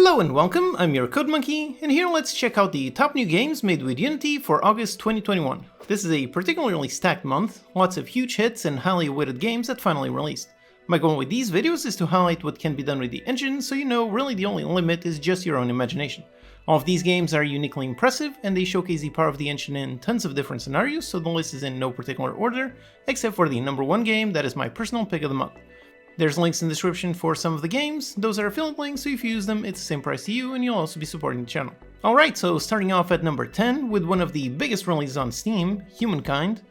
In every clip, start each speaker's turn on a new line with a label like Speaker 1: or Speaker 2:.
Speaker 1: Hello and welcome, I'm your Code Monkey, and here let's check out the top new games made with Unity for August 2021. This is a particularly stacked month, lots of huge hits and highly awaited games that finally released. My goal with these videos is to highlight what can be done with the engine, so you know really the only limit is just your own imagination. All of these games are uniquely impressive, and they showcase the power of the engine in tons of different scenarios, so the list is in no particular order, except for the number one game that is my personal pick of the month. There's links in the description for some of the games, those are affiliate links, so if you use them it's the same price to you and you'll also be supporting the channel. Alright, so starting off at number 10 with one of the biggest releases on Steam, HUMANKInd.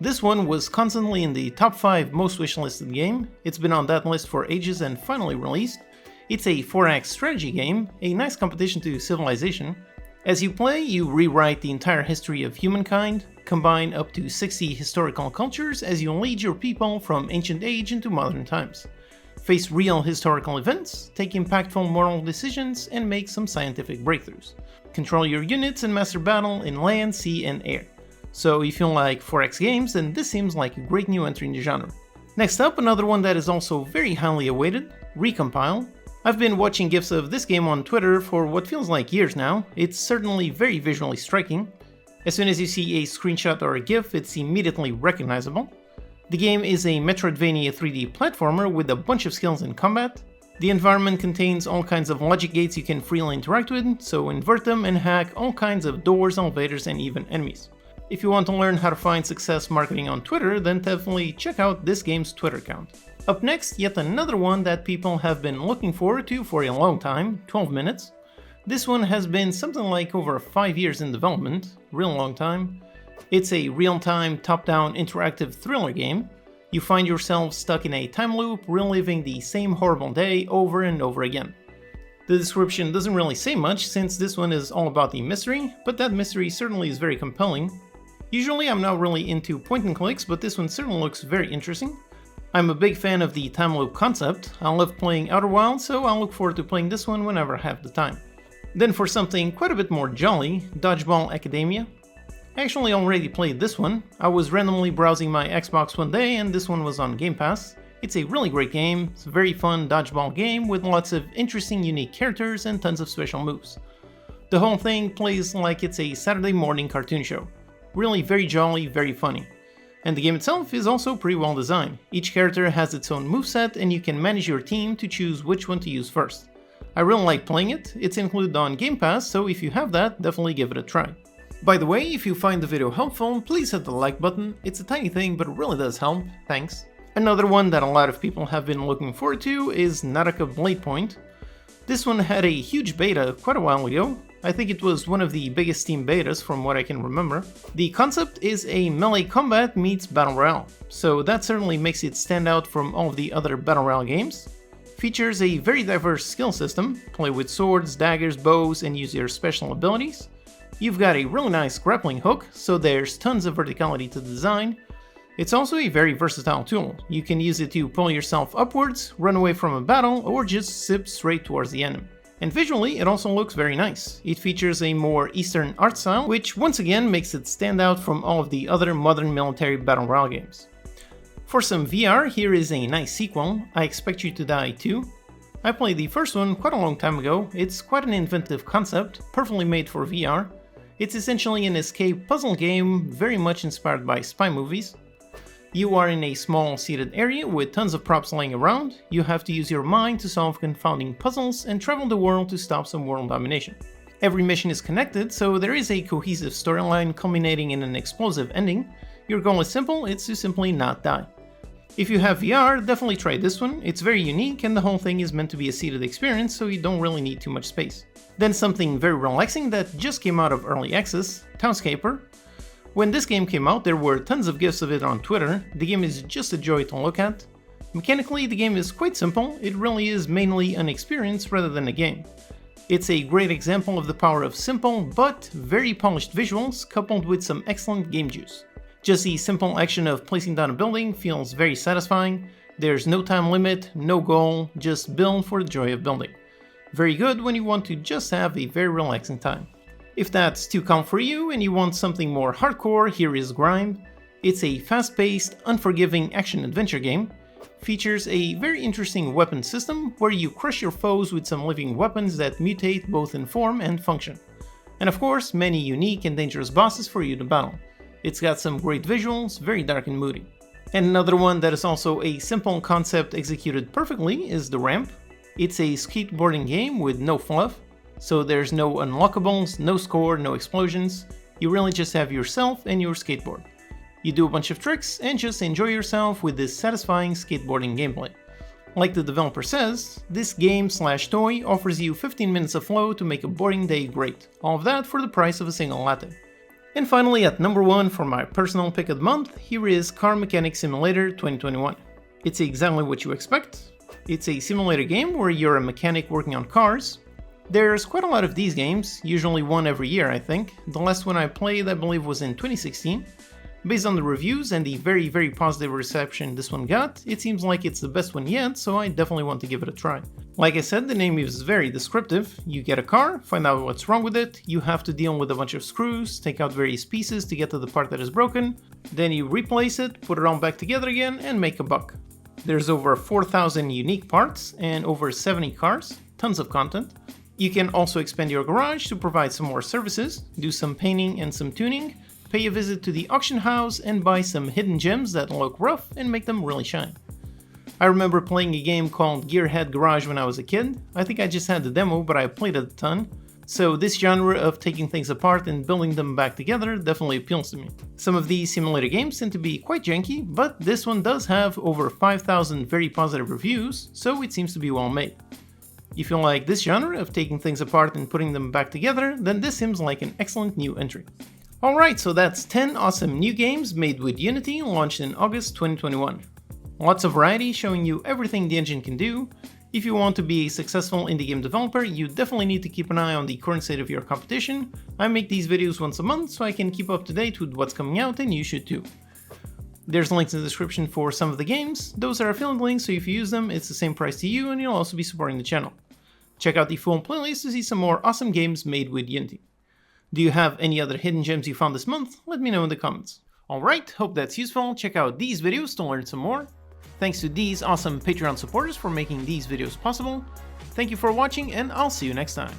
Speaker 1: This one was constantly in the top 5 most wishlisted game, it's been on that list for ages and finally released. It's a 4-act strategy game, a nice competition to Civilization. As you play, you rewrite the entire history of humankind, combine up to 60 historical cultures as you lead your people from ancient age into modern times. Face real historical events, take impactful moral decisions, and make some scientific breakthroughs. Control your units and master battle in land, sea, and air. So if you like 4X games, then this seems like a great new entry in the genre. Next up, another one that is also very highly awaited, Recompile. I've been watching GIFs of this game on Twitter for what feels like years now. It's certainly very visually striking. As soon as you see a screenshot or a GIF, it's immediately recognizable. The game is a Metroidvania 3D platformer with a bunch of skills in combat. The environment contains all kinds of logic gates you can freely interact with, so invert them and hack all kinds of doors, elevators, and even enemies. If you want to learn how to find success marketing on Twitter, then definitely check out this game's Twitter account. Up next, yet another one that people have been looking forward to for a long time, 12 Minutes. This one has been something like over 5 years in development, real long time. It's a real-time, top-down interactive thriller game. You find yourself stuck in a time loop, reliving the same horrible day over and over again. The description doesn't really say much since this one is all about the mystery, but that mystery certainly is very compelling. Usually I'm not really into point and clicks, but this one certainly looks very interesting. I'm a big fan of the time loop concept. I love playing Outer Wilds, so I'll look forward to playing this one whenever I have the time. Then for something quite a bit more jolly, Dodgeball Academia. I actually already played this one. I was randomly browsing my Xbox one day and this one was on Game Pass. It's a really great game, it's a very fun dodgeball game with lots of interesting unique characters and tons of special moves. The whole thing plays like it's a Saturday morning cartoon show. Really very jolly, very funny. And the game itself is also pretty well designed. Each character has its own moveset and you can manage your team to choose which one to use first. I really like playing it, it's included on Game Pass, so if you have that, definitely give it a try. By the way, if you find the video helpful, please hit the like button, it's a tiny thing but it really does help, thanks. Another one that a lot of people have been looking forward to is Naraka Bladepoint. This one had a huge beta quite a while ago. I think it was one of the biggest Steam betas from what I can remember. The concept is a melee combat meets Battle Royale, so that certainly makes it stand out from all of the other Battle Royale games. Features a very diverse skill system, play with swords, daggers, bows, and use your special abilities. You've got a really nice grappling hook, so there's tons of verticality to the design. It's also a very versatile tool. You can use it to pull yourself upwards, run away from a battle, or just zip straight towards the enemy. And visually, it also looks very nice. It features a more Eastern art style, which once again makes it stand out from all of the other modern military Battle Royale games. For some VR, here is a nice sequel, I Expect You to Die 2. I played the first one quite a long time ago, it's quite an inventive concept, perfectly made for VR. It's essentially an escape puzzle game, very much inspired by spy movies. You are in a small seated area with tons of props laying around, you have to use your mind to solve confounding puzzles and travel the world to stop some world domination. Every mission is connected, so there is a cohesive storyline culminating in an explosive ending. Your goal is simple, it's to simply not die. If you have VR, definitely try this one, it's very unique and the whole thing is meant to be a seated experience, so you don't really need too much space. Then something very relaxing that just came out of early access, Townscaper. When this game came out, there were tons of GIFs of it on Twitter. The game is just a joy to look at. Mechanically, the game is quite simple, it really is mainly an experience rather than a game. It's a great example of the power of simple but very polished visuals coupled with some excellent game juice. Just the simple action of placing down a building feels very satisfying. There's no time limit, no goal, just build for the joy of building. Very good when you want to just have a very relaxing time. If that's too calm for you and you want something more hardcore, here is GRIME. It's a fast-paced, unforgiving action-adventure game. features a very interesting weapon system where you crush your foes with some living weapons that mutate both in form and function. And of course, many unique and dangerous bosses for you to battle. It's got some great visuals, very dark and moody. And another one that is also a simple concept executed perfectly is the ramp. It's a skateboarding game with no fluff, so there's no unlockables, no score, no explosions. You really just have yourself and your skateboard. You do a bunch of tricks and just enjoy yourself with this satisfying skateboarding gameplay. Like the developer says, this game/toy offers you 15 minutes of flow to make a boarding day great. All of that for the price of a single latte. And finally, at number 1 for my personal pick of the month, here is Car Mechanic Simulator 2021. It's exactly what you expect. It's a simulator game where you're a mechanic working on cars. There's quite a lot of these games, usually one every year I think. The last one I played I believe was in 2016. Based on the reviews and the very positive reception this one got, it seems like it's the best one yet, so I definitely want to give it a try. Like I said, the name is very descriptive. You get a car, find out what's wrong with it, you have to deal with a bunch of screws, take out various pieces to get to the part that is broken, then you replace it, put it all back together again, and make a buck. There's over 4,000 unique parts and over 70 cars, tons of content. You can also expand your garage to provide some more services, do some painting and some tuning, pay a visit to the auction house and buy some hidden gems that look rough and make them really shine. I remember playing a game called Gearhead Garage when I was a kid. I think I just had the demo, but I played it a ton. So this genre of taking things apart and building them back together definitely appeals to me. Some of these simulator games tend to be quite janky, but this one does have over 5,000 very positive reviews, so it seems to be well made. If you like this genre of taking things apart and putting them back together, then this seems like an excellent new entry. Alright, so that's 10 awesome new games made with Unity launched in August 2021. Lots of variety showing you everything the engine can do. If you want to be a successful indie game developer, you definitely need to keep an eye on the current state of your competition. I make these videos once a month so I can keep up to date with what's coming out, and you should too. There's links in the description for some of the games. Those are affiliate links, so if you use them, it's the same price to you and you'll also be supporting the channel. Check out the full playlist to see some more awesome games made with Unity. Do you have any other hidden gems you found this month? Let me know in the comments. Alright, hope that's useful. Check out these videos to learn some more. Thanks to these awesome Patreon supporters for making these videos possible. Thank you for watching and I'll see you next time.